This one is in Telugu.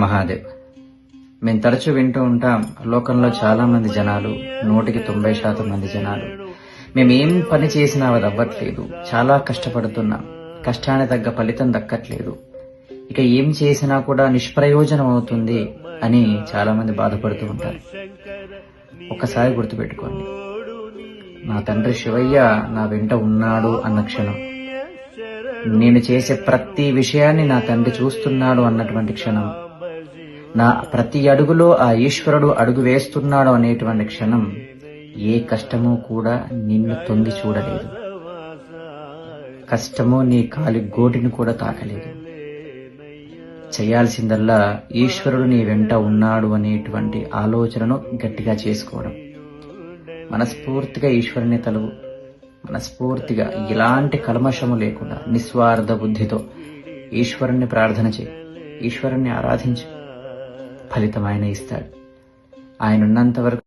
మహాదేవ్. మేము తరచూ వింటూ ఉంటాం, లోకంలో చాలా మంది జనాలు, 100% మంది జనాలు మేమేం పని చేసినా అది అవ్వట్లేదు, చాలా కష్టపడుతున్నాం, కష్టానికి తగ్గ ఫలితం దక్కట్లేదు, ఇక ఏం చేసినా కూడా నిష్ప్రయోజనం అవుతుంది అని చాలా మంది బాధపడుతూ ఉంటారు. ఒక్కసారి గుర్తుపెట్టుకోండి, నా తండ్రి శివయ్య నా వెంట ఉన్నాడు అన్న క్షణం, నేను చేసే ప్రతి విషయాన్ని నా తండ్రి చూస్తున్నాడు అన్నటువంటి క్షణం, నా ప్రతి అడుగులో ఆ ఈశ్వరుడు అడుగు వేస్తున్నాడు అనేటువంటి క్షణం, ఏ కష్టమూ కూడా నిన్ను తొంగి చూడలేదు, కష్టమో నీ కాలి గోటిని కూడా తాకలేదు. చేయాల్సిందల్లా ఈశ్వరుడు నీ వెంట ఉన్నాడు అనేటువంటి ఆలోచనను గట్టిగా చేసుకోవడం. మనస్ఫూర్తిగా ఈశ్వరుని తలువు, మనస్ఫూర్తిగా ఎలాంటి కల్మషము లేకుండా నిస్వార్థ బుద్ధితో ఈశ్వరుణ్ణి ప్రార్థన చేయి, ఈశ్వరుణ్ణి ఆరాధించు, ఫలితం ఆయన ఇస్తాడు. ఆయన ఉన్నంత వరకు